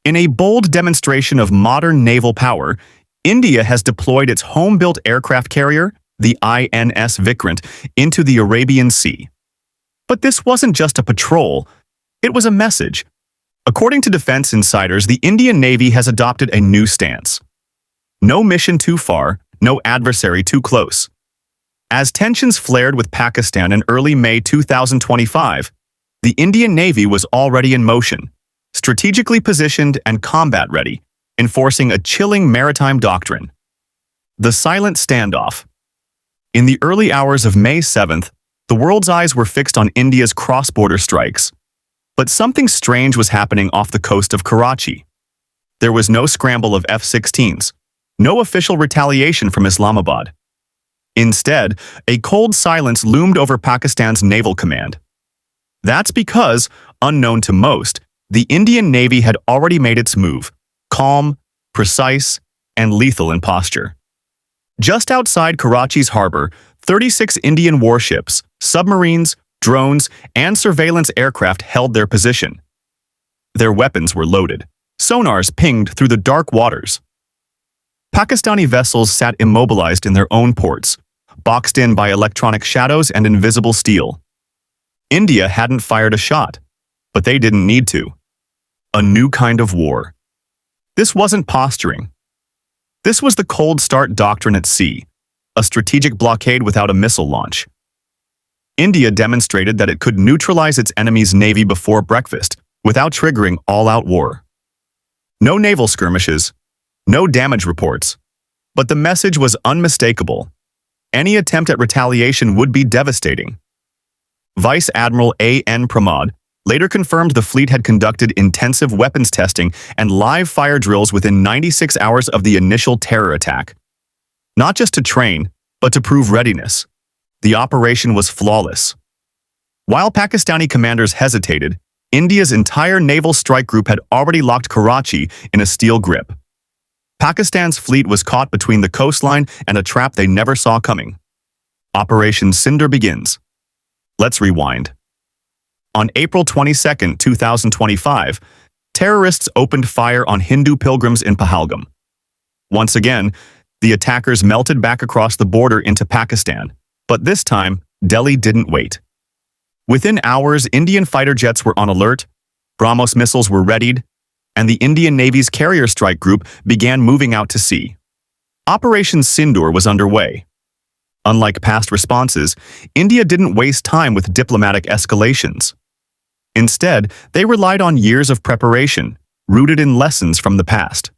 In a bold demonstration of modern naval power, India has deployed its home-built aircraft carrier, the INS Vikrant, into the Arabian Sea. But this wasn't just a patrol, it was a message. According to defense insiders, the Indian Navy has adopted a new stance. No mission too far, no adversary too close. As tensions flared with Pakistan in early May 2025, the Indian Navy was already in motion, strategically positioned and combat-ready, enforcing a chilling maritime doctrine. The silent standoff. In the early hours of May 7th, the world's eyes were fixed on India's cross-border strikes. But something strange was happening off the coast of Karachi. There was no scramble of F-16s, no official retaliation from Islamabad. Instead, a cold silence loomed over Pakistan's naval command. That's because, unknown to most, the Indian Navy had already made its move, calm, precise, and lethal in posture. Just outside Karachi's harbor, 36 Indian warships, submarines, drones, and surveillance aircraft held their position. Their weapons were loaded. Sonars pinged through the dark waters. Pakistani vessels sat immobilized in their own ports, boxed in by electronic shadows and invisible steel. India hadn't fired a shot, but they didn't need to. A new kind of war. This wasn't posturing. This was the cold start doctrine at sea, a strategic blockade without a missile launch. India demonstrated that it could neutralize its enemy's navy before breakfast without triggering all-out war. No naval skirmishes, no damage reports, but the message was unmistakable. Any attempt at retaliation would be devastating. Vice Admiral A.N. Pramod later confirmed the fleet had conducted intensive weapons testing and live fire drills within 96 hours of the initial terror attack. Not just to train, but to prove readiness. The operation was flawless. While Pakistani commanders hesitated, India's entire naval strike group had already locked Karachi in a steel grip. Pakistan's fleet was caught between the coastline and a trap they never saw coming. Operation Cinder begins. Let's rewind. On April 22, 2025, terrorists opened fire on Hindu pilgrims in Pahalgam. Once again, the attackers melted back across the border into Pakistan. But this time, Delhi didn't wait. Within hours, Indian fighter jets were on alert, BrahMos missiles were readied, and the Indian Navy's carrier strike group began moving out to sea. Operation Sindoor was underway. Unlike past responses, India didn't waste time with diplomatic escalations. Instead, they relied on years of preparation, rooted in lessons from the past.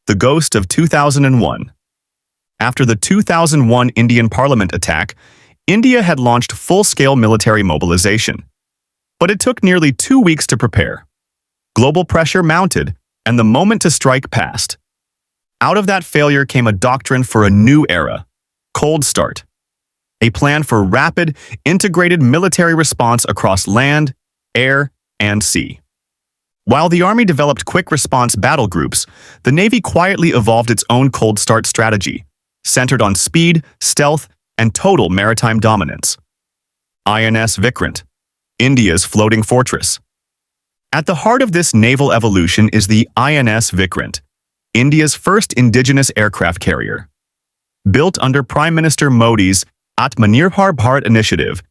The ghost of 2001. After the 2001 Indian Parliament attack, India had launched full-scale military mobilization. But it took nearly 2 weeks to prepare. Global pressure mounted, and the moment to strike passed. Out of that failure came a doctrine for a new era, Cold Start. A plan for rapid, integrated military response across land, air, and sea. While the Army developed quick response battle groups, the Navy quietly evolved its own Cold Start strategy, centered on speed, stealth, and total maritime dominance. INS Vikrant, India's floating fortress. At the heart of this naval evolution is the INS Vikrant, India's first indigenous aircraft carrier. Built under Prime Minister Modi's Atmanirbhar Bharat initiative,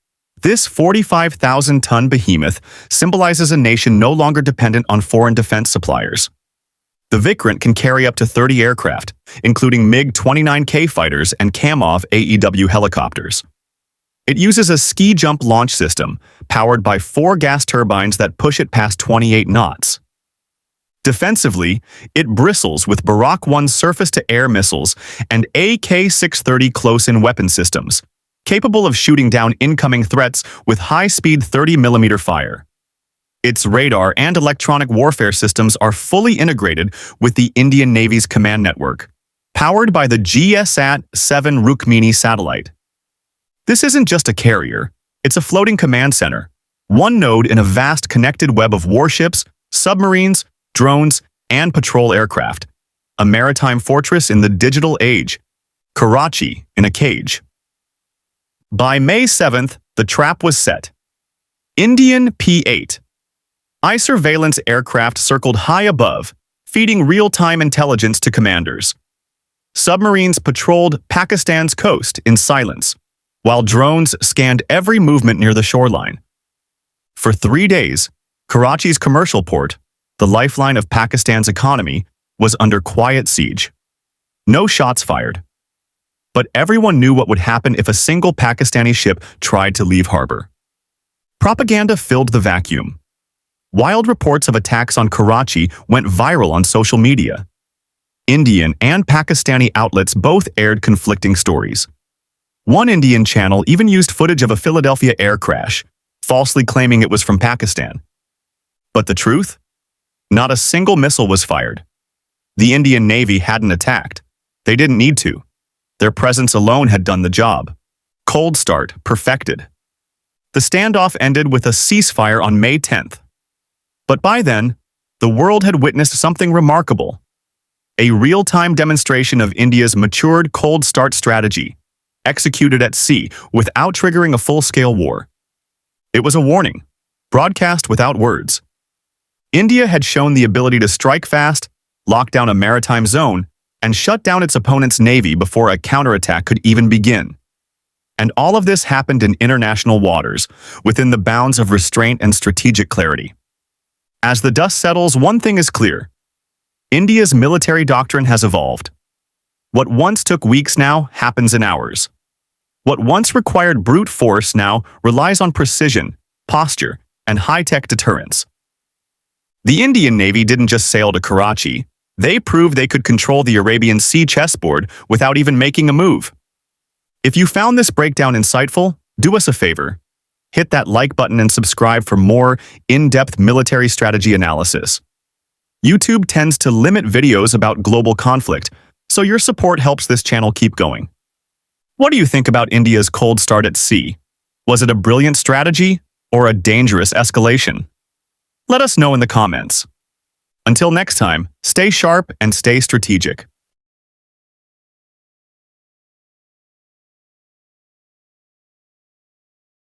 this 45,000-ton behemoth symbolizes a nation no longer dependent on foreign defense suppliers. The Vikrant can carry up to 30 aircraft, including MiG-29K fighters and Kamov AEW helicopters. It uses a ski-jump launch system, powered by 4 gas turbines that push it past 28 knots. Defensively, it bristles with Barak 1 surface-to-air missiles and AK-630 close-in weapon systems, capable of shooting down incoming threats with high-speed 30mm fire. Its radar and electronic warfare systems are fully integrated with the Indian Navy's command network, powered by the GSAT-7 Rukmini satellite. This isn't just a carrier, it's a floating command center, one node in a vast connected web of warships, submarines, drones, and patrol aircraft. A maritime fortress in the digital age. Karachi in a cage. By May 7th, the trap was set. Indian P-8. surveillance aircraft circled high above, feeding real-time intelligence to commanders. Submarines patrolled Pakistan's coast in silence, while drones scanned every movement near the shoreline. For 3 days, Karachi's commercial port, the lifeline of Pakistan's economy, was under quiet siege. No shots fired. But everyone knew what would happen if a single Pakistani ship tried to leave harbor. Propaganda filled the vacuum. Wild reports of attacks on Karachi went viral on social media. Indian and Pakistani outlets both aired conflicting stories. One Indian channel even used footage of a Philadelphia air crash, falsely claiming it was from Pakistan. But the truth? Not a single missile was fired. The Indian Navy hadn't attacked. They didn't need to. Their presence alone had done the job. Cold start perfected. The standoff ended with a ceasefire on May 10th. But by then, the world had witnessed something remarkable. A real-time demonstration of India's matured cold start strategy, executed at sea without triggering a full-scale war. It was a warning, broadcast without words. India had shown the ability to strike fast, lock down a maritime zone, and shut down its opponent's navy before a counterattack could even begin. And all of this happened in international waters, within the bounds of restraint and strategic clarity. As the dust settles, one thing is clear. India's military doctrine has evolved. What once took weeks now happens in hours. What once required brute force now relies on precision, posture, and high-tech deterrence. The Indian Navy didn't just sail to Karachi. They proved they could control the Arabian Sea chessboard without even making a move. If you found this breakdown insightful, do us a favor. Hit that like button and subscribe for more in-depth military strategy analysis. YouTube tends to limit videos about global conflict, so your support helps this channel keep going. What do you think about India's cold start at sea? Was it a brilliant strategy or a dangerous escalation? Let us know in the comments. Until next time, stay sharp and stay strategic.